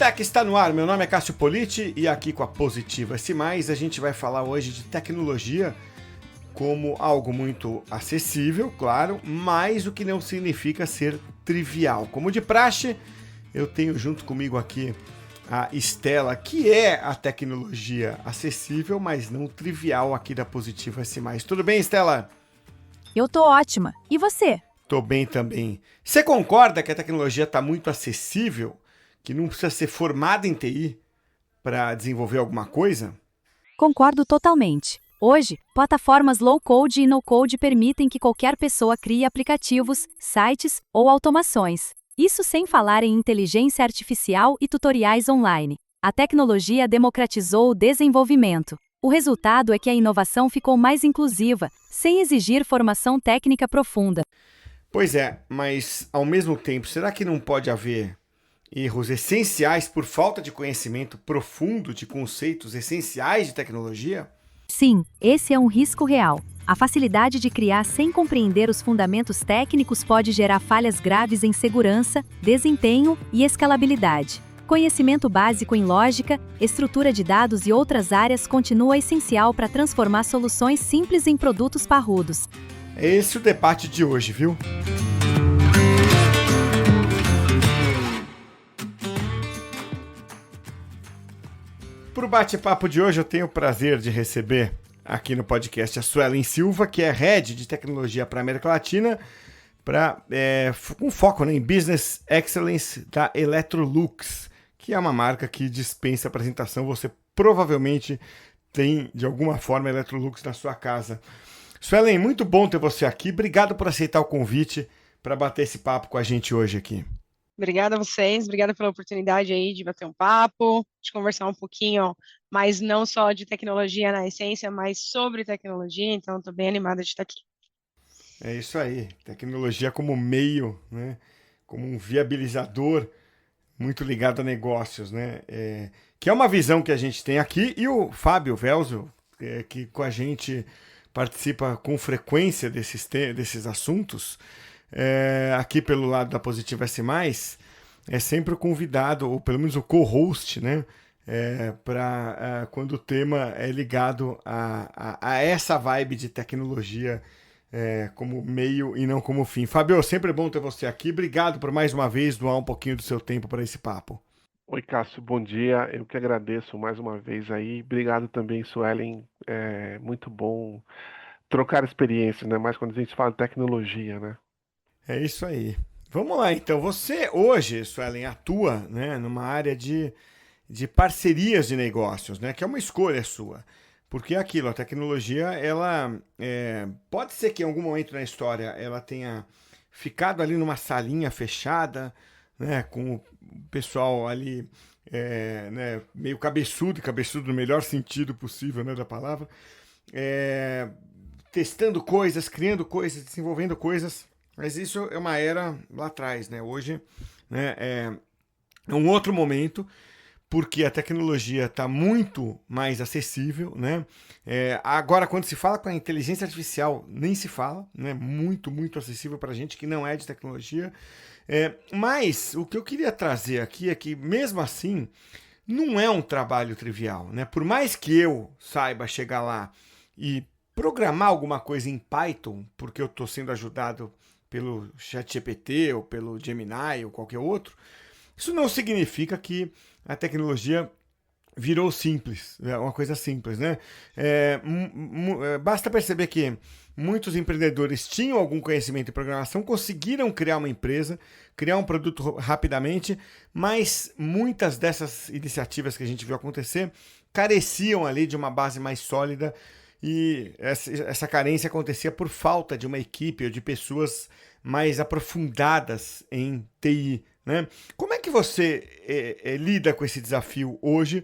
Tech está no ar, meu nome é Cássio Politi e aqui com a Positiva S+, a gente vai falar hoje de tecnologia como algo muito acessível, claro, mas o que não significa ser trivial. Como de praxe, eu tenho junto comigo aqui a Estela, que é a tecnologia acessível, mas não trivial aqui da Positiva S+. Tudo bem, Estela? Eu tô ótima. E você? Tô bem também. Você concorda que a tecnologia está muito acessível, que não precisa ser formado em TI para desenvolver alguma coisa? Concordo totalmente. Hoje, plataformas low-code e no-code permitem que qualquer pessoa crie aplicativos, sites ou automações. Isso sem falar em inteligência artificial e tutoriais online. A tecnologia democratizou o desenvolvimento. O resultado é que a inovação ficou mais inclusiva, sem exigir formação técnica profunda. Pois é, mas ao mesmo tempo, será que não pode haver erros essenciais por falta de conhecimento profundo de conceitos essenciais de tecnologia? Sim, esse é um risco real. A facilidade de criar sem compreender os fundamentos técnicos pode gerar falhas graves em segurança, desempenho e escalabilidade. Conhecimento básico em lógica, estrutura de dados e outras áreas continua essencial para transformar soluções simples em produtos parrudos. É esse o debate de hoje, viu? Para o bate-papo de hoje, eu tenho o prazer de receber aqui no podcast a Suelen Silva, que é Head de Tecnologia para a América Latina, com foco em Business Excellence da Electrolux, que é uma marca que dispensa apresentação. Você provavelmente tem, de alguma forma, Electrolux na sua casa. Suelen, muito bom ter você aqui. Obrigado por aceitar o convite para bater esse papo com a gente hoje aqui. Obrigada a vocês, obrigada pela oportunidade aí de bater um papo, de conversar um pouquinho, mas não só de tecnologia na essência, mas sobre tecnologia, então estou bem animada de estar aqui. É isso aí, tecnologia como meio, né? Como um viabilizador muito ligado a negócios, né? Que é uma visão que a gente tem aqui, e o Fábio Velzo, que com a gente participa com frequência desses assuntos, aqui pelo lado da Positiva S+, é sempre o convidado, ou pelo menos o co-host, né? Para quando o tema é ligado a essa vibe de tecnologia como meio e não como fim. Fábio, sempre é bom ter você aqui. Obrigado por mais uma vez doar um pouquinho do seu tempo para esse papo. Oi, Cássio, bom dia. Eu que agradeço mais uma vez aí. Obrigado também, Suelen. É muito bom trocar experiências, né? Mais quando a gente fala de tecnologia, né? É isso aí. Vamos lá, então. Você hoje, Suelen, atua, né, numa área de parcerias de negócios, né, que é uma escolha sua. Porque é aquilo, a tecnologia, ela pode ser que em algum momento na história ela tenha ficado ali numa salinha fechada, né, com o pessoal ali né, meio cabeçudo no melhor sentido possível, né, da palavra, testando coisas, criando coisas, desenvolvendo coisas. Mas isso é uma era lá atrás, né? Hoje, né, é um outro momento, porque a tecnologia está muito mais acessível, né? Agora, quando se fala com a inteligência artificial, nem se fala, né? Muito, muito acessível para a gente que não é de tecnologia. Mas o que eu queria trazer aqui é que, mesmo assim, não é um trabalho trivial, né? Por mais que eu saiba chegar lá e programar alguma coisa em Python, porque eu estou sendo ajudado pelo ChatGPT ou pelo Gemini ou qualquer outro, isso não significa que a tecnologia virou simples, é uma coisa simples, né? Basta perceber que muitos empreendedores tinham algum conhecimento em programação, conseguiram criar uma empresa, criar um produto rapidamente, mas muitas dessas iniciativas que a gente viu acontecer careciam ali de uma base mais sólida, e essa carência acontecia por falta de uma equipe ou de pessoas mais aprofundadas em TI, né? Como é que você lida com esse desafio hoje,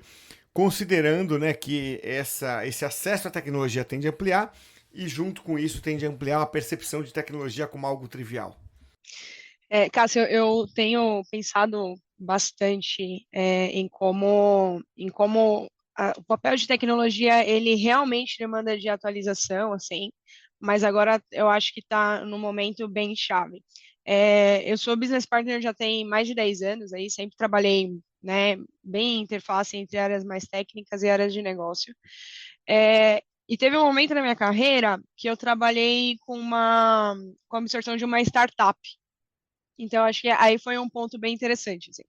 considerando, né, que esse acesso à tecnologia tende a ampliar e, junto com isso, tende a ampliar a percepção de tecnologia como algo trivial? Cássio, eu tenho pensado bastante em como o papel de tecnologia ele realmente demanda de atualização, assim, mas agora eu acho que está num momento bem chave. Eu sou business partner já tem mais de 10 anos, aí sempre trabalhei né? Bem interface entre áreas mais técnicas e áreas de negócio. E teve um momento na minha carreira que eu trabalhei com a absorção de uma startup. Então, acho que aí foi um ponto bem interessante, assim.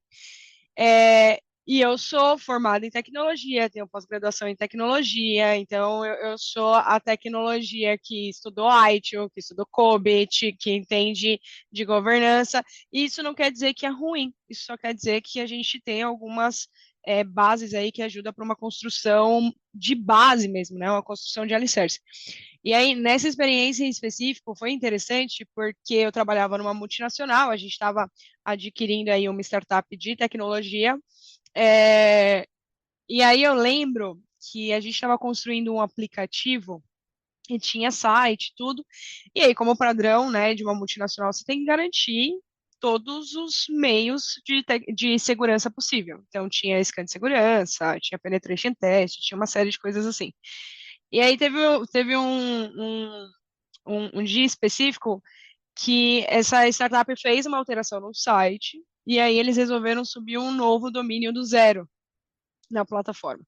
E eu sou formada em tecnologia, tenho pós-graduação em tecnologia, então eu sou a tecnologia que estudou ITIL, que estudou COBIT, que entende de governança. E isso não quer dizer que é ruim, isso só quer dizer que a gente tem algumas bases aí que ajudam para uma construção de base mesmo, né? Uma construção de alicerce. E aí, nessa experiência em específico, foi interessante porque eu trabalhava numa multinacional, a gente estava adquirindo aí uma startup de tecnologia, é, e aí eu lembro que a gente estava construindo um aplicativo e tinha site, tudo, e aí, como padrão, né, de uma multinacional, você tem que garantir todos os meios de segurança possível. Então, tinha scan de segurança, tinha penetration test, tinha uma série de coisas assim. E aí teve um dia específico que essa startup fez uma alteração no site, e aí eles resolveram subir um novo domínio do zero na plataforma.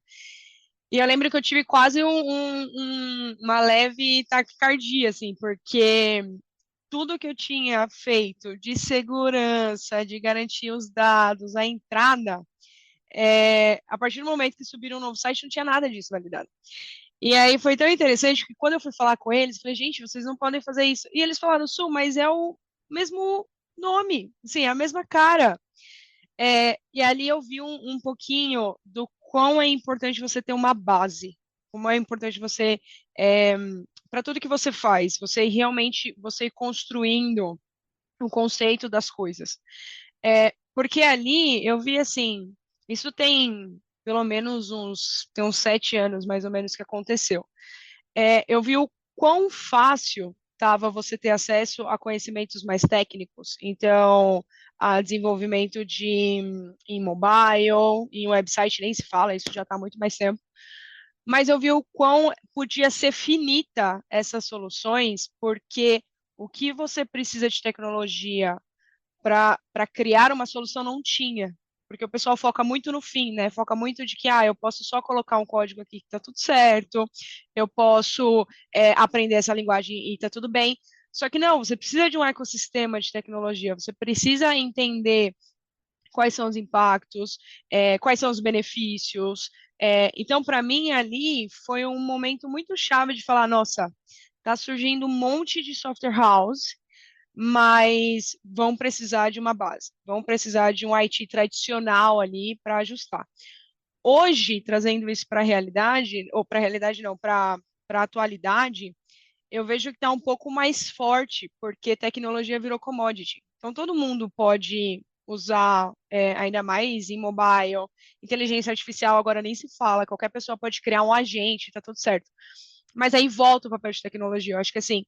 E eu lembro que eu tive quase uma leve taquicardia, assim, porque tudo que eu tinha feito de segurança, de garantir os dados, a entrada, a partir do momento que subiram um novo site, não tinha nada disso validado. E aí foi tão interessante que quando eu fui falar com eles, eu falei, gente, vocês não podem fazer isso. E eles falaram, Su, mas é o mesmo nome, assim, é a mesma cara. E ali eu vi um pouquinho do quão é importante você ter uma base, como é importante você, para tudo que você faz, você ir construindo o conceito das coisas. Porque ali eu vi assim, isso tem pelo menos tem uns 7 anos mais ou menos que aconteceu. Eu vi o quão fácil estava você ter acesso a conhecimentos mais técnicos. Então, a desenvolvimento em mobile, em website nem se fala, isso já está há muito mais tempo. Mas eu vi o quão podia ser finita essas soluções, porque o que você precisa de tecnologia para criar uma solução não tinha. Porque o pessoal foca muito no fim, né? Foca muito de que, eu posso só colocar um código aqui que tá tudo certo, eu posso aprender essa linguagem e tá tudo bem. Só que não, você precisa de um ecossistema de tecnologia, você precisa entender quais são os impactos, quais são os benefícios. Então, para mim, ali foi um momento muito chave de falar, nossa, tá surgindo um monte de software house, mas vão precisar de uma base, vão precisar de um IT tradicional ali para ajustar. Hoje, trazendo isso para a realidade, ou para a realidade não, para a atualidade, eu vejo que está um pouco mais forte, porque tecnologia virou commodity. Então, todo mundo pode usar, ainda mais em mobile, inteligência artificial agora nem se fala, qualquer pessoa pode criar um agente, está tudo certo. Mas aí volta o papel de tecnologia. Eu acho que assim,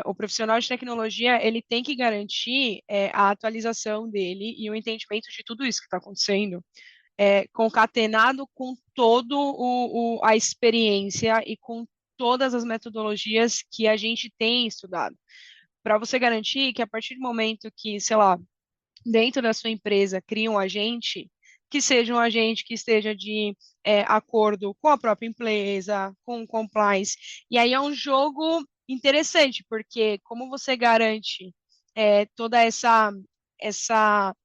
o profissional de tecnologia ele tem que garantir a atualização dele e o entendimento de tudo isso que está acontecendo, concatenado com todo a experiência e com todas as metodologias que a gente tem estudado, para você garantir que a partir do momento que, sei lá, dentro da sua empresa cria um agente, que seja um agente que esteja de acordo com a própria empresa, com compliance. E aí é um jogo interessante, porque como você garante toda essa, essa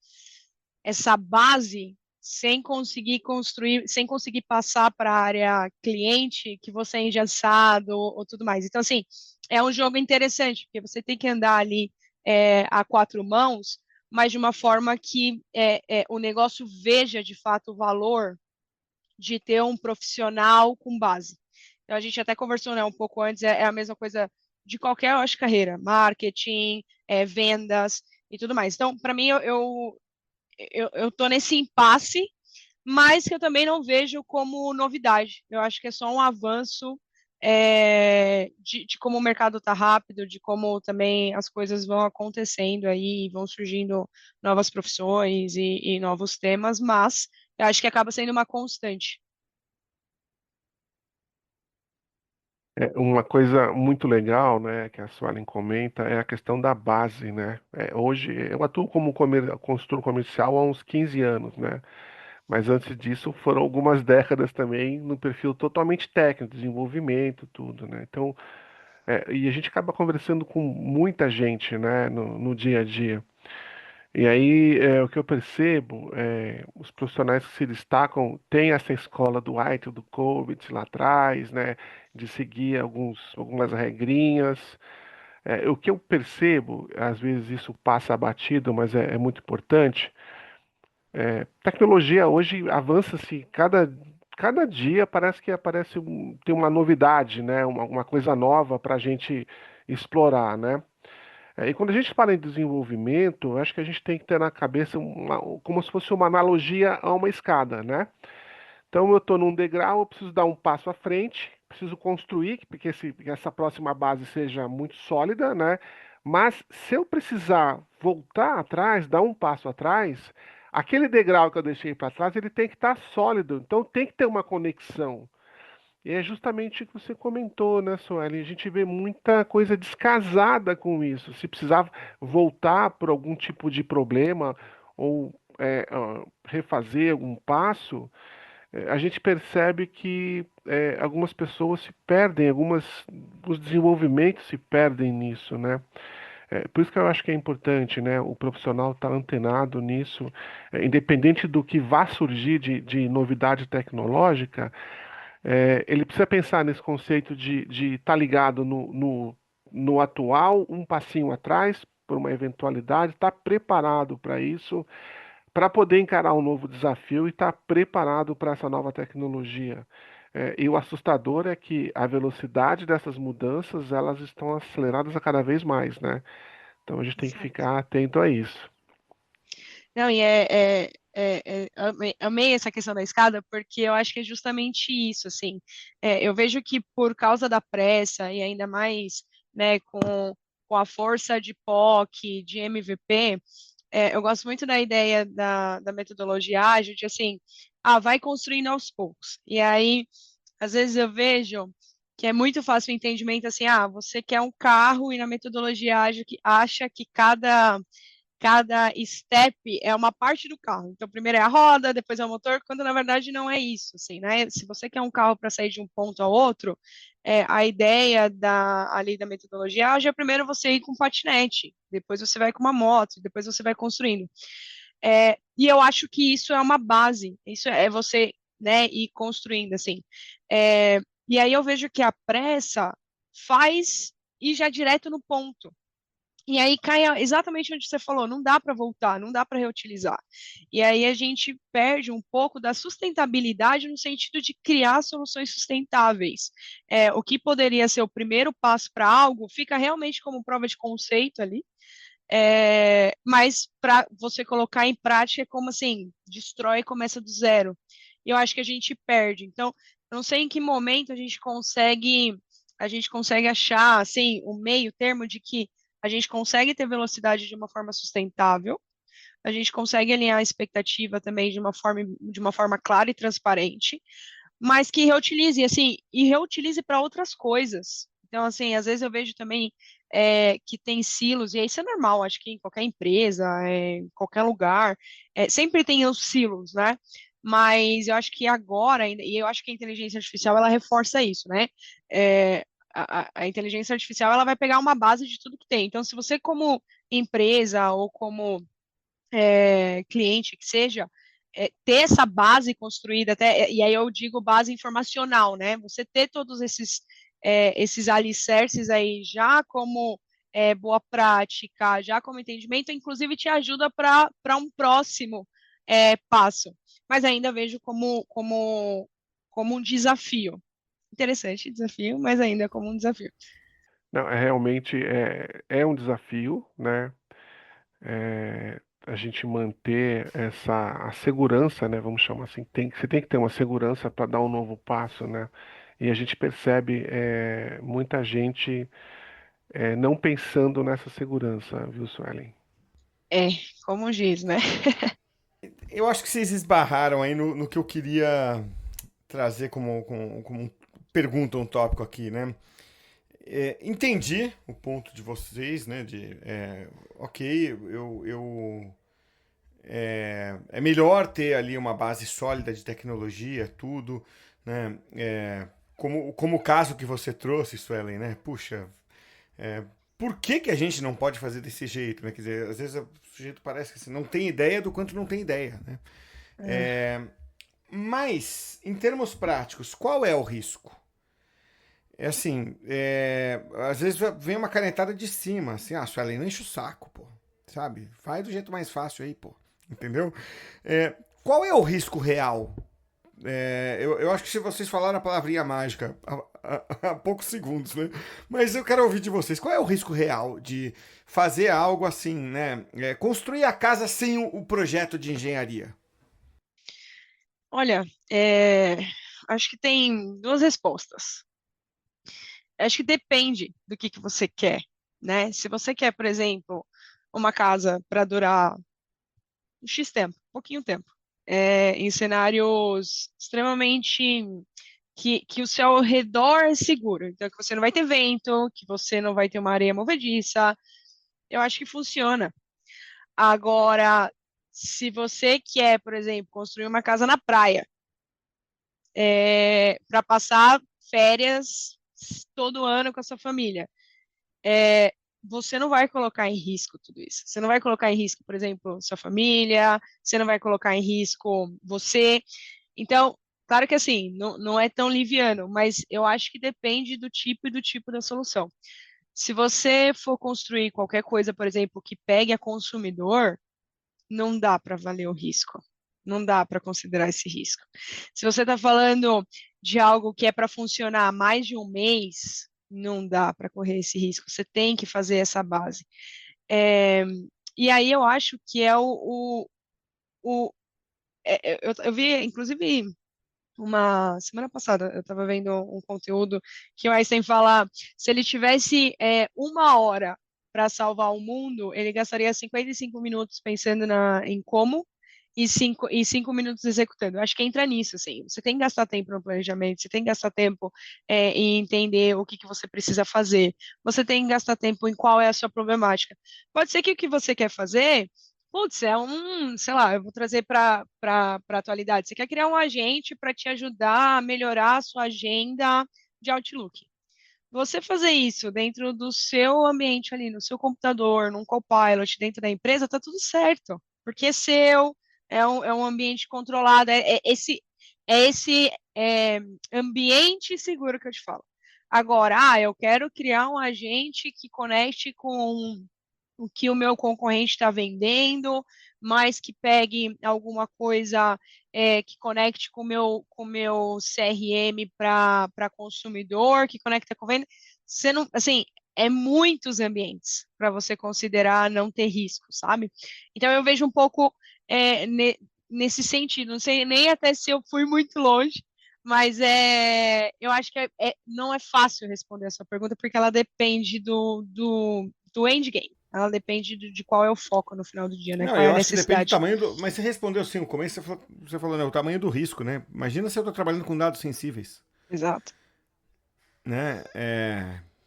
base sem conseguir construir, sem conseguir passar para a área cliente, que você é engessado ou tudo mais. Então, assim, é um jogo interessante, porque você tem que andar ali a quatro mãos, mas de uma forma que o negócio veja de fato o valor de ter um profissional com base. Então, a gente até conversou, né, um pouco antes, é a mesma coisa de qualquer, eu acho, carreira, marketing, vendas e tudo mais. Então, para mim, eu tô nesse impasse, mas que eu também não vejo como novidade. Eu acho que é só um avanço de como o mercado está rápido, de como também as coisas vão acontecendo aí, vão surgindo novas profissões e novos temas, mas eu acho que acaba sendo uma constante. Uma coisa muito legal, né, que a Suelen comenta é a questão da base, né? Hoje eu atuo como consultor comercial há uns 15 anos, né? Mas antes disso foram algumas décadas também no perfil totalmente técnico, desenvolvimento, tudo, né? Então, e a gente acaba conversando com muita gente, né, no dia a dia. E aí, o que eu percebo, os profissionais que se destacam têm essa escola do White, do Covid lá atrás, né, de seguir algumas regrinhas. O que eu percebo, às vezes isso passa batido, mas é muito importante. Tecnologia hoje avança-se cada dia parece que aparece tem uma novidade, né, uma coisa nova para a gente explorar, né? E quando a gente fala em desenvolvimento, eu acho que a gente tem que ter na cabeça como se fosse uma analogia a uma escada, né? Então eu estou num degrau, eu preciso dar um passo à frente, preciso construir, porque que essa próxima base seja muito sólida, né? Mas se eu precisar voltar atrás, dar um passo atrás, aquele degrau que eu deixei para trás, ele tem que estar sólido. Então tem que ter uma conexão. E é justamente o que você comentou, né, Sueli? A gente vê muita coisa descasada com isso. Se precisar voltar por algum tipo de problema ou refazer algum passo, a gente percebe que algumas pessoas se perdem, os desenvolvimentos se perdem nisso, né? Por isso que eu acho que é importante, né, o profissional estar antenado nisso, independente do que vá surgir de novidade tecnológica, ele precisa pensar nesse conceito de estar ligado no atual, um passinho atrás, por uma eventualidade, estar preparado para isso, para poder encarar um novo desafio e estar preparado para essa nova tecnologia. E o assustador é que a velocidade dessas mudanças, elas estão aceleradas a cada vez mais, né? Então a gente tem que Exato. ficar atento a isso. Não, amei essa questão da escada, porque eu acho que é justamente isso, assim. Eu vejo que por causa da pressa e ainda mais, né, com a força de POC, de MVP, eu gosto muito da ideia da metodologia ágil, de assim, vai construindo aos poucos. E aí, às vezes eu vejo que é muito fácil o entendimento assim, você quer um carro e na metodologia ágil que acha que cada step é uma parte do carro. Então, primeiro é a roda, depois é o motor, quando na verdade não é isso, assim, né? Se você quer um carro para sair de um ponto ao outro, a ideia ali da metodologia ágil é primeiro você ir com patinete, depois você vai com uma moto, depois você vai construindo. E eu acho que isso é uma base, isso é você, né, ir construindo, assim. E aí eu vejo que a pressa faz ir já direto no ponto. E aí cai exatamente onde você falou, não dá para voltar, não dá para reutilizar. E aí a gente perde um pouco da sustentabilidade no sentido de criar soluções sustentáveis. O que poderia ser o primeiro passo para algo fica realmente como prova de conceito ali, mas para você colocar em prática é como assim, destrói e começa do zero. E eu acho que a gente perde. Então, eu não sei em que momento a gente consegue achar assim o meio termo de que a gente consegue ter velocidade de uma forma sustentável, a gente consegue alinhar a expectativa também de uma forma clara e transparente, mas que reutilize, assim, e reutilize para outras coisas. Então, assim, às vezes eu vejo também que tem silos, e isso é normal, acho que em qualquer empresa, em qualquer lugar, sempre tem os silos, né? Mas eu acho que agora, e eu acho que a inteligência artificial, ela reforça isso, né? A inteligência artificial, ela vai pegar uma base de tudo que tem. Então, se você como empresa ou como cliente que seja, ter essa base construída, até, e aí eu digo base informacional, né? Você ter todos esses alicerces aí já como boa prática, já como entendimento, inclusive te ajuda para um próximo passo. Mas ainda vejo como um desafio. Interessante desafio, mas ainda como um desafio. Não, realmente é um desafio, né? A gente manter a segurança, né? Vamos chamar assim, você tem que ter uma segurança para dar um novo passo, né? E a gente percebe muita gente não pensando nessa segurança, viu, Suelen? É, como diz, né? Eu acho que vocês esbarraram aí no que eu queria trazer como pergunta, um tópico aqui, né? Entendi o ponto de vocês, né? Ok, É melhor ter ali uma base sólida de tecnologia, tudo, né? Como o caso que você trouxe, Suelen, né? Puxa, é, por que que a gente não pode fazer desse jeito, né? Quer dizer, às vezes o sujeito parece que assim, não tem ideia do quanto não tem ideia, né? É. É, mas, em termos práticos, qual é o risco? É assim, às vezes vem uma canetada de cima, assim, Suelen, não enche o saco, pô, sabe? Faz do jeito mais fácil aí, pô, entendeu? Qual é o risco real? Eu acho que se vocês falaram a palavrinha mágica há poucos segundos, né? Mas eu quero ouvir de vocês. Qual é o risco real de fazer algo assim, né? Construir a casa sem o projeto de engenharia? Olha, acho que tem duas respostas. Acho que depende do que você quer, né? Se você quer, por exemplo, uma casa para durar um X tempo, pouquinho tempo, em cenários extremamente que o seu ao redor é seguro, então que você não vai ter vento, que você não vai ter uma areia movediça, eu acho que funciona. Agora, se você quer, por exemplo, construir uma casa na praia, para passar férias todo ano com a sua família, é, você não vai colocar em risco tudo isso. Você não vai colocar em risco, por exemplo, sua família, você não vai colocar em risco você. Então, claro que assim, não é tão liviano, mas eu acho que depende do tipo e do tipo da solução. Se você for construir qualquer coisa, por exemplo, que pegue a consumidor, não dá para valer o risco. Não dá para considerar esse risco. Se você está falando de algo que é para funcionar mais de um mês, não dá para correr esse risco. Você tem que fazer essa base. É, e aí eu acho que é eu vi, inclusive, uma semana passada, eu estava vendo um conteúdo que o Einstein fala, se ele tivesse uma hora para salvar o mundo, ele gastaria 55 minutos pensando em como e cinco minutos executando. Eu acho que entra nisso, assim. Você tem que gastar tempo no planejamento, você tem que gastar tempo em entender o que você precisa fazer, você tem que gastar tempo em qual é a sua problemática. Pode ser que o que você quer fazer putz, sei lá, eu vou trazer para a atualidade. Você quer criar um agente para te ajudar a melhorar a sua agenda de Outlook. Você fazer isso dentro do seu ambiente ali, no seu computador, num Copilot, dentro da empresa, tá tudo certo. Porque é seu, é um ambiente controlado, é esse ambiente seguro que eu te falo. Agora, eu quero criar um agente que conecte com o que o meu concorrente está vendendo, mas que pegue alguma coisa que conecte com o meu CRM para consumidor, que conecta com venda. Você não, assim, é muitos ambientes para você considerar não ter risco, sabe? Então eu vejo um pouco nesse sentido. Não sei nem até se eu fui muito longe, mas eu acho que não é fácil responder essa pergunta, porque ela depende do endgame. Ela depende de qual é o foco no final do dia, né? Não, Qual é a eu acho que depende do necessidade. tamanho do. Mas você respondeu assim no começo, você falou, né? O tamanho do risco, né? Imagina se eu tô trabalhando com dados sensíveis, Exato. né?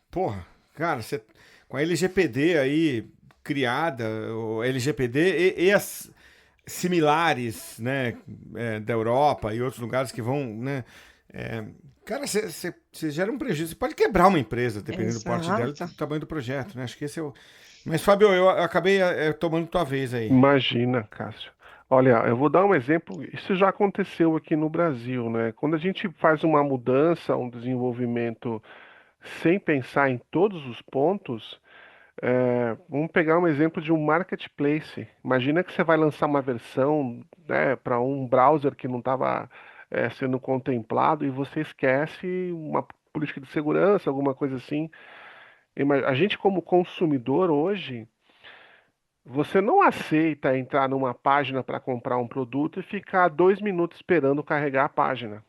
Porra, cara, você, com a LGPD aí criada, o LGPD e as similares, né? Da Europa e outros lugares que vão, né? é, Cara, você gera um prejuízo. Você pode quebrar uma empresa, dependendo do porte dela e Exato. do tamanho do projeto, né? Acho que esse é o. Mas, Fábio, eu acabei tomando tua vez aí. Imagina, Cássio. Olha, eu vou dar um exemplo. Isso já aconteceu aqui no Brasil, né? Quando a gente faz uma mudança, um desenvolvimento sem pensar em todos os pontos, vamos pegar um exemplo de um marketplace. Imagina que você vai lançar uma versão, né, para um browser que não estava sendo contemplado e você esquece uma política de segurança, alguma coisa assim. A gente, como consumidor hoje, você não aceita entrar numa página para comprar um produto e ficar 2 minutos esperando carregar a página.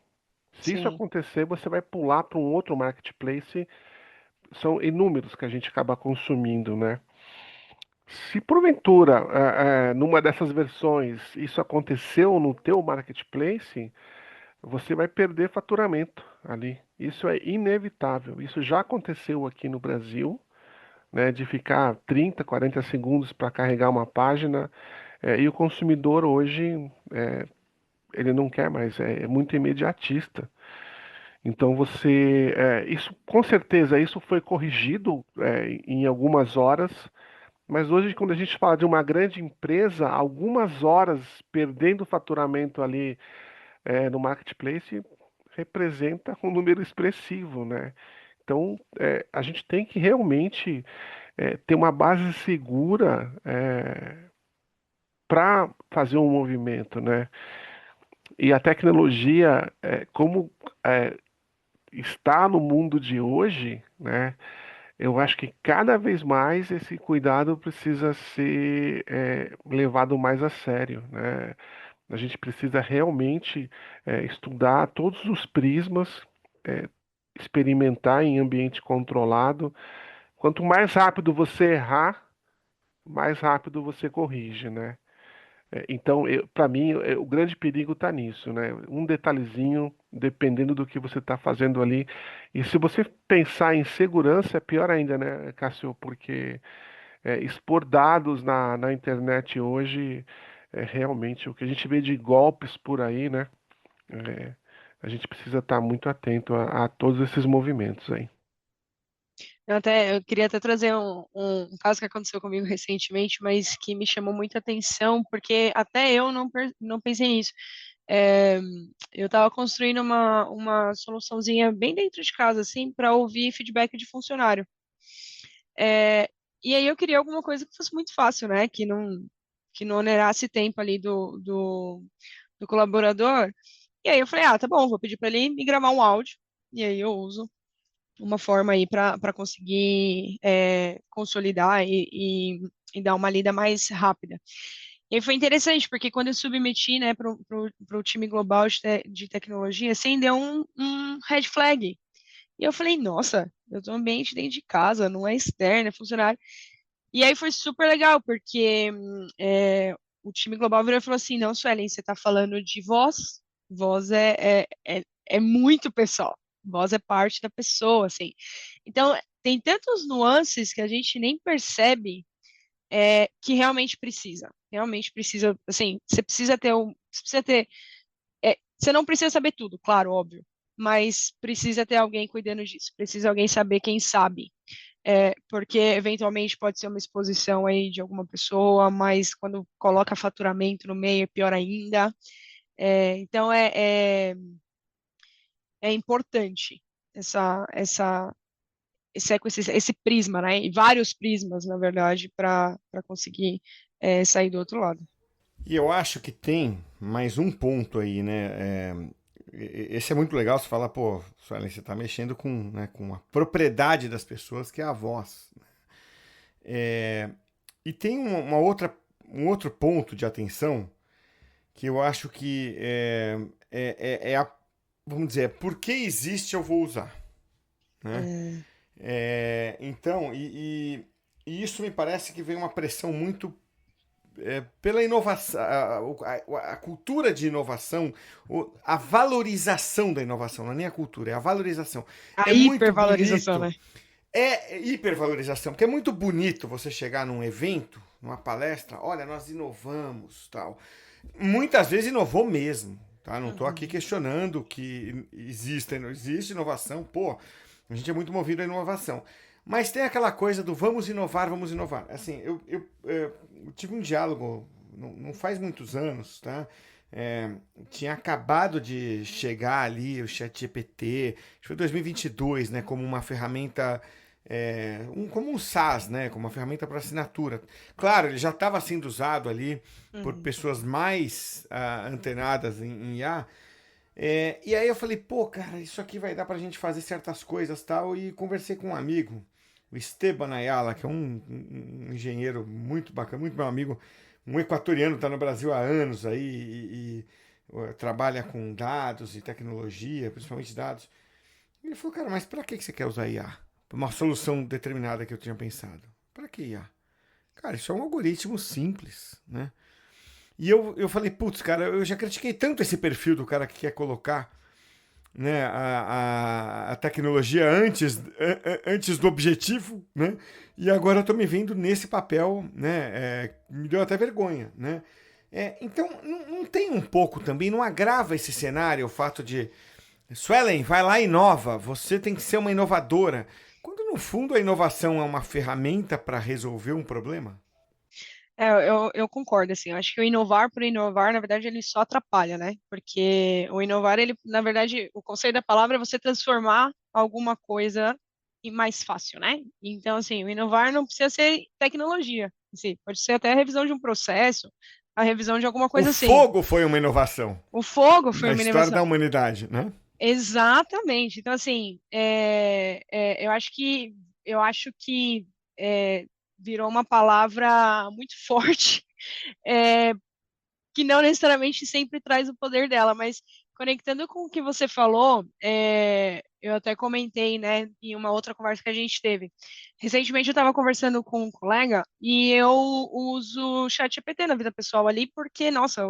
Se isso Sim. acontecer, você vai pular para um outro marketplace. São inúmeros que a gente acaba consumindo, né? Se porventura, numa dessas versões, isso aconteceu no teu marketplace, você vai perder faturamento ali. Isso é inevitável. Isso já aconteceu aqui no Brasil, né, de ficar 30, 40 segundos para carregar uma página. E o consumidor hoje, ele não quer mais, é muito imediatista. Então isso com certeza isso foi corrigido em algumas horas, mas hoje quando a gente fala de uma grande empresa, algumas horas perdendo faturamento ali no marketplace representa um número expressivo, né? Então a gente tem que realmente ter uma base segura para fazer um movimento, né? E a tecnologia, como é, está no mundo de hoje, né? Eu acho que cada vez mais esse cuidado precisa ser levado mais a sério, né? A gente precisa realmente estudar todos os prismas, é, experimentar em ambiente controlado. Quanto mais rápido você errar, mais rápido você corrige, né? Então, para mim, o grande perigo está nisso, né? Um detalhezinho, dependendo do que você está fazendo ali. E se você pensar em segurança, é pior ainda, né, Cássio? Porque expor dados na internet hoje é realmente o que a gente vê de golpes por aí, né? É, a gente precisa estar muito atento a todos esses movimentos aí. Eu queria até trazer um caso que aconteceu comigo recentemente, mas que me chamou muita atenção, porque até eu não pensei nisso. É, eu estava construindo uma soluçãozinha bem dentro de casa, assim, para ouvir feedback de funcionário. É, e aí eu queria alguma coisa que fosse muito fácil, né? Que não onerasse tempo ali do colaborador. E aí eu falei, tá bom, vou pedir para ele me gravar um áudio. E aí eu uso uma forma aí para conseguir consolidar e dar uma lida mais rápida. E aí foi interessante, porque quando eu submeti, né, para o time global de tecnologia, acendeu um red flag. E eu falei, nossa, eu tô no ambiente dentro de casa, não é externo, é funcionário. E aí foi super legal, porque o time global virou e falou assim, não, Suelen, você tá falando de voz, voz é muito pessoal, voz é parte da pessoa, assim. Então, tem tantos nuances que a gente nem percebe que realmente precisa, assim, você não precisa saber tudo, claro, óbvio, mas precisa ter alguém cuidando disso, precisa alguém saber quem sabe, porque eventualmente pode ser uma exposição aí de alguma pessoa, mas quando coloca faturamento no meio é pior ainda. Então é importante esse prisma, né? E vários prismas, na verdade, para conseguir sair do outro lado. E eu acho que tem mais um ponto aí, né? Esse é muito legal, você falar, pô, Suelen, você está mexendo com, né, com a propriedade das pessoas, que é a voz. E tem um outro ponto de atenção que eu acho que vamos dizer, por que existe eu vou usar, né? É, Então, e isso me parece que vem uma pressão muito pela inovação, a cultura de inovação, a valorização da inovação, não é nem a cultura, é a valorização. a É muito hipervalorização, bonito, né? é hipervalorização, porque é muito bonito você chegar num evento, numa palestra, olha, nós inovamos, tal. Muitas vezes inovou mesmo, tá? Não estou aqui Uhum. questionando que não existe inovação, pô, a gente é muito movido à inovação. Mas tem aquela coisa do vamos inovar, vamos inovar. Assim, eu tive um diálogo, não faz muitos anos, tá? É, tinha acabado de chegar ali o ChatGPT, acho que foi 2022, né? Como uma ferramenta, como um SaaS, né? Como uma ferramenta para assinatura. Claro, ele já estava sendo usado ali por Uhum. pessoas mais antenadas em IA. E aí eu falei, pô, cara, isso aqui vai dar pra gente fazer certas coisas tal. E conversei com um amigo, o Esteban Ayala, que é um engenheiro muito bacana, muito meu amigo, um equatoriano, está no Brasil há anos aí trabalha com dados e tecnologia, principalmente dados. E ele falou, cara, mas pra que você quer usar IA? Pra uma solução determinada que eu tinha pensado. Pra que IA? Cara, isso é um algoritmo simples, né? E eu falei, putz, cara, eu já critiquei tanto esse perfil do cara que quer colocar né, a tecnologia antes do objetivo, né? E agora eu tô me vendo nesse papel, né? Me deu até vergonha, né? Então, não tem um pouco também, não agrava esse cenário o fato de Suelen, vai lá e inova, você tem que ser uma inovadora. Quando no fundo a inovação é uma ferramenta para resolver um problema? Eu concordo, assim, eu acho que o inovar por inovar, na verdade, ele só atrapalha, né? Porque o inovar, ele, na verdade, o conceito da palavra é você transformar alguma coisa em mais fácil, né? Então, assim, o inovar não precisa ser tecnologia, assim, pode ser até a revisão de um processo, a revisão de alguma O coisa assim. fogo foi uma inovação O fogo foi na uma história inovação. da humanidade, né? Exatamente. Então, assim, eu acho que é, virou uma palavra muito forte, é, que não necessariamente sempre traz o poder dela, mas conectando com o que você falou, eu até comentei, né, em uma outra conversa que a gente teve. Recentemente eu estava conversando com um colega e eu uso o ChatGPT na vida pessoal ali, porque, nossa,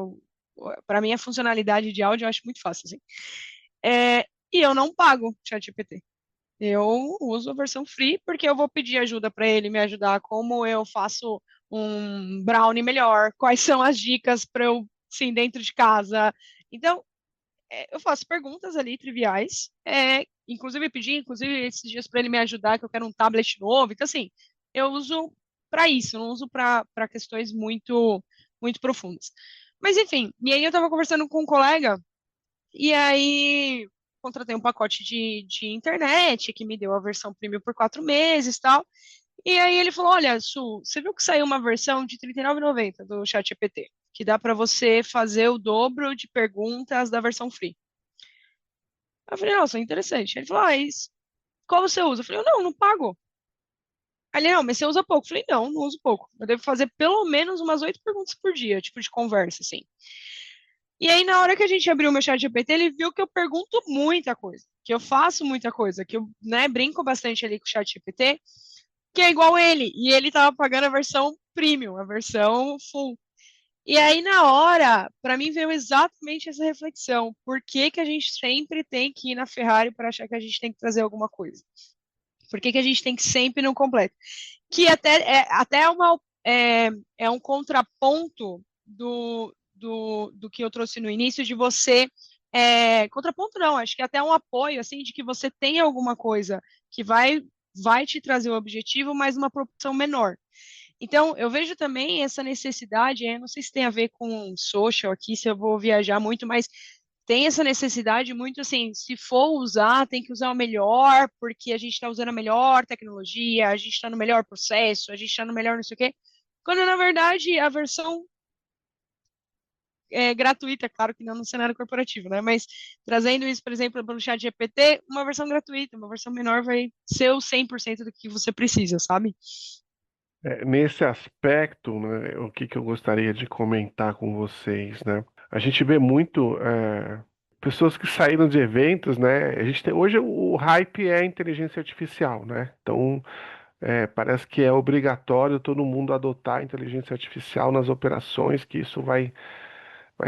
para mim a funcionalidade de áudio eu acho muito fácil, assim. E eu não pago o ChatGPT. Eu uso a versão free porque eu vou pedir ajuda para ele me ajudar como eu faço um brownie melhor, quais são as dicas para eu, sim, dentro de casa. Então, eu faço perguntas ali triviais, inclusive pedi, inclusive esses dias para ele me ajudar que eu quero um tablet novo. Então, assim, eu uso para isso, não uso para questões muito profundas. Mas enfim, e aí eu estava conversando com um colega e aí contratei um pacote de internet que me deu a versão premium por 4 meses e tal. E aí ele falou: Olha, Su, você viu que saiu uma versão de R$ 39,90 do ChatGPT, que dá para você fazer o dobro de perguntas da versão free. Eu falei, nossa, interessante. Ele falou, isso. Qual você usa? Eu falei, não pago. Aí ele, não, mas você usa pouco. Eu falei, não uso pouco. Eu devo fazer pelo menos umas 8 perguntas por dia, tipo de conversa, assim. E aí, na hora que a gente abriu o meu chat GPT, ele viu que eu pergunto muita coisa, que eu faço muita coisa, que eu, né, brinco bastante ali com o chat GPT, que é igual ele. E ele tava pagando a versão premium, a versão full. E aí, na hora, para mim veio exatamente essa reflexão. Por que que a gente sempre tem que ir na Ferrari para achar que a gente tem que trazer alguma coisa? Por que que a gente tem que sempre ir no completo? Que até é um contraponto do que eu trouxe no início, de você. Contraponto não, acho que até um apoio, assim, de que você tem alguma coisa que vai te trazer o objetivo, mas uma proporção menor. Então, eu vejo também essa necessidade, não sei se tem a ver com social aqui, se eu vou viajar muito, mas tem essa necessidade muito assim, se for usar, tem que usar o melhor, porque a gente está usando a melhor tecnologia, a gente está no melhor processo, a gente está no melhor não sei o quê, quando na verdade a versão é gratuita, claro que não no cenário corporativo, né? Mas trazendo isso, por exemplo, pelo chat GPT, uma versão gratuita, uma versão menor vai ser o 100% do que você precisa, sabe? Nesse aspecto, né, o que eu gostaria de comentar com vocês, né? A gente vê muito pessoas que saíram de eventos, né? A gente tem, hoje o hype é a inteligência artificial, né? Então, parece que é obrigatório todo mundo adotar a inteligência artificial nas operações, que isso vai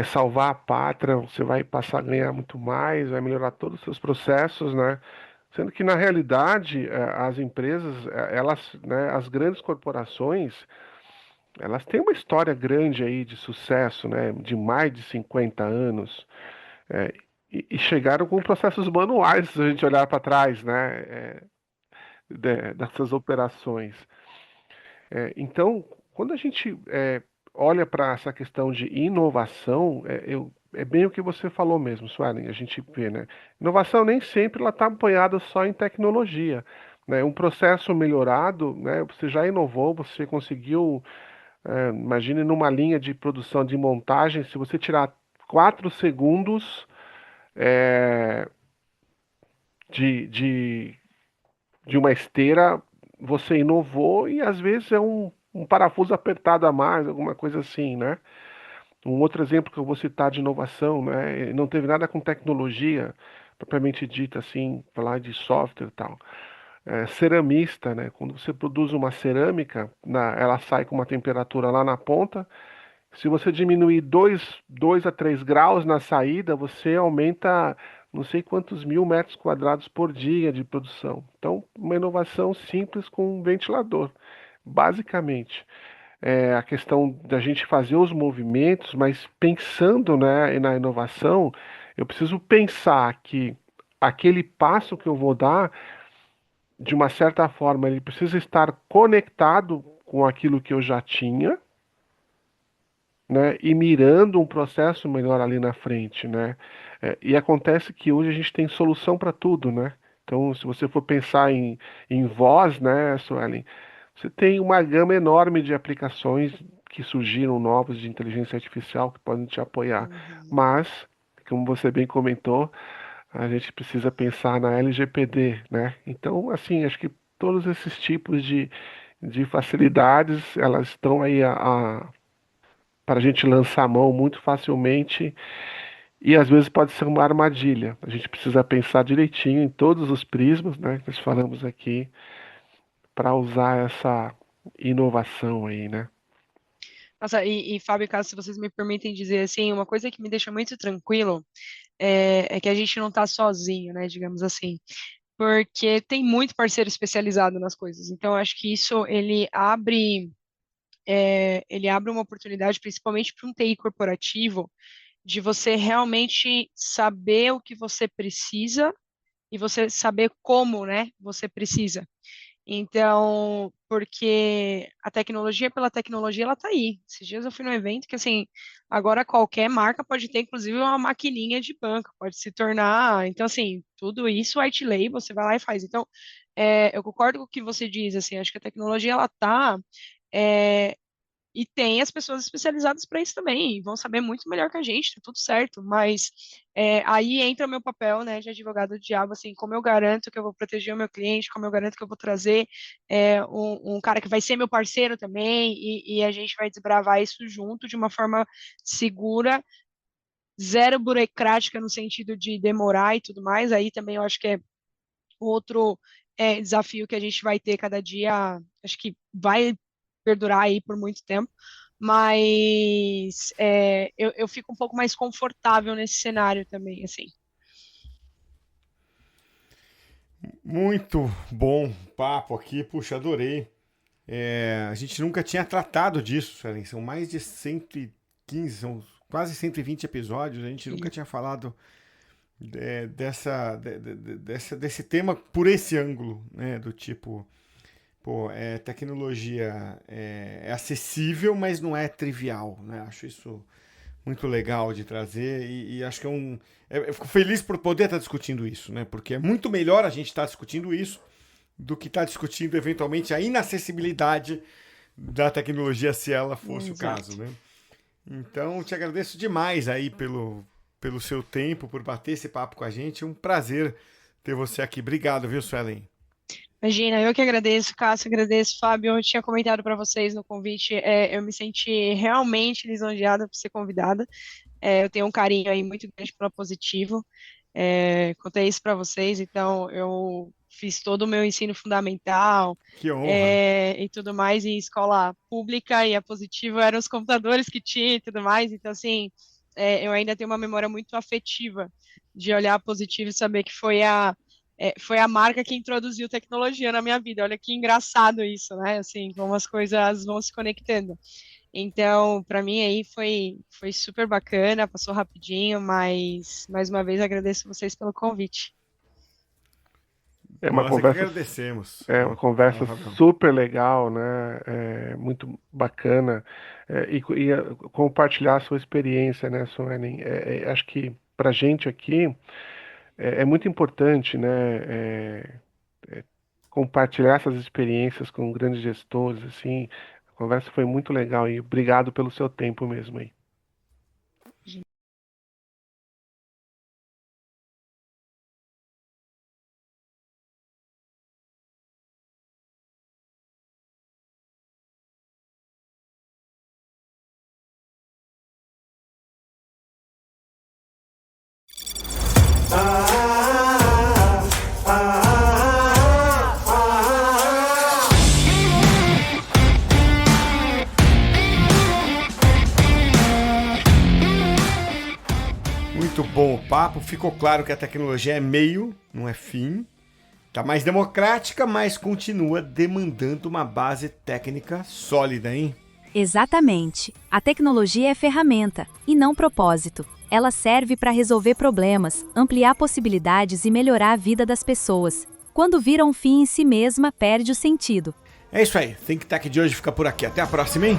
salvar a pátria, você vai passar a ganhar muito mais, vai melhorar todos os seus processos, né? Sendo que, na realidade, as empresas, elas, né, as grandes corporações, elas têm uma história grande aí de sucesso, né, de mais de 50 anos, é, e chegaram com processos manuais, se a gente olhar para trás, né, dessas operações. Então, quando a gente olha para essa questão de inovação, é bem o que você falou mesmo, Suelen, a gente vê, né? Inovação nem sempre ela está apoiada só em tecnologia, né? Um processo melhorado, né? Você já inovou, você conseguiu, imagine numa linha de produção de montagem, se você tirar 4 segundos é, de, de, de uma esteira, você inovou e às vezes é um parafuso apertado a mais, alguma coisa assim, né? Um outro exemplo que eu vou citar de inovação, né? Não teve nada com tecnologia, propriamente dita, assim, falar de software e tal. Ceramista, né? Quando você produz uma cerâmica, ela sai com uma temperatura lá na ponta. Se você diminuir dois a 3 graus na saída, você aumenta não sei quantos mil metros quadrados por dia de produção. Então, uma inovação simples com um ventilador, basicamente. É a questão da gente fazer os movimentos, mas pensando, né, na inovação, eu preciso pensar que aquele passo que eu vou dar, de uma certa forma, ele precisa estar conectado com aquilo que eu já tinha, né, e mirando um processo melhor ali na frente, né? E acontece que hoje a gente tem solução para tudo, né? Então, se você for pensar em voz, né, Suelen, você tem uma gama enorme de aplicações que surgiram novas de inteligência artificial que podem te apoiar. Uhum. Mas, como você bem comentou, a gente precisa pensar na LGPD, né? Então, assim, acho que todos esses tipos de facilidades, elas estão aí para a gente lançar a mão muito facilmente e às vezes pode ser uma armadilha. A gente precisa pensar direitinho em todos os prismas, né, que nós falamos aqui, para usar essa inovação aí, né? Nossa, e Fábio, caso se vocês me permitem dizer assim, uma coisa que me deixa muito tranquilo é que a gente não está sozinho, né, digamos assim, porque tem muito parceiro especializado nas coisas. Então, eu acho que isso ele abre uma oportunidade, principalmente para um TI corporativo, de você realmente saber o que você precisa e você saber como, né, você precisa. Então, porque a tecnologia pela tecnologia, ela tá aí. Esses dias eu fui num evento que, assim, agora qualquer marca pode ter, inclusive, uma maquininha de banco, pode se tornar. Então, assim, tudo isso white label, você vai lá e faz. Então, eu concordo com o que você diz, assim, acho que a tecnologia, ela tá. é, e tem as pessoas especializadas para isso também, e vão saber muito melhor que a gente, tá tudo certo, mas aí entra o meu papel, né, de advogado do diabo, assim, como eu garanto que eu vou proteger o meu cliente, como eu garanto que eu vou trazer um cara que vai ser meu parceiro também, e a gente vai desbravar isso junto de uma forma segura, zero burocrática no sentido de demorar e tudo mais, aí também eu acho que é outro desafio que a gente vai ter cada dia, acho que vai perdurar aí por muito tempo, mas eu fico um pouco mais confortável nesse cenário também, assim. Muito bom papo aqui, puxa, adorei. A gente nunca tinha tratado disso, Suelen. São mais de 115, são quase 120 episódios. A gente nunca tinha falado desse tema por esse ângulo, né? Do tipo, pô, tecnologia é acessível, mas não é trivial, né? Acho isso muito legal de trazer e acho que eu fico feliz por poder estar discutindo isso, né? Porque é muito melhor a gente estar discutindo isso do que estar discutindo eventualmente a inacessibilidade da tecnologia, se ela fosse o caso, né? Então, te agradeço demais aí pelo seu tempo, por bater esse papo com a gente. É um prazer ter você aqui. Obrigado, viu, Suelen? Imagina, eu que agradeço, Cássio, agradeço, Fábio. Eu tinha comentado para vocês no convite, eu me senti realmente lisonjeada por ser convidada. Eu tenho um carinho aí muito grande pela Positivo. Contei isso para vocês, então eu fiz todo o meu ensino fundamental Que honra. e tudo mais em escola pública, e a Positivo eram os computadores que tinha e tudo mais, então assim, eu ainda tenho uma memória muito afetiva de olhar a Positivo e saber que foi a marca que introduziu tecnologia na minha vida. Olha que engraçado isso, né? Assim, como as coisas vão se conectando. Então, para mim aí foi super bacana, passou rapidinho, mas mais uma vez agradeço vocês pelo convite. É uma Nós é que conversa, agradecemos. é uma conversa Fala, Fabião. super legal, né? Muito bacana. Compartilhar a sua experiência, né, Suelen? Acho que para gente aqui é muito importante, né? Compartilhar essas experiências com grandes gestores, assim. A conversa foi muito legal e obrigado pelo seu tempo mesmo aí. Muito bom o papo. Ficou claro que a tecnologia é meio, não é fim. Tá mais democrática, mas continua demandando uma base técnica sólida, hein? Exatamente. A tecnologia é ferramenta, e não propósito. Ela serve para resolver problemas, ampliar possibilidades e melhorar a vida das pessoas. Quando vira um fim em si mesma, perde o sentido. É isso aí. Think Tech de hoje fica por aqui. Até a próxima, hein?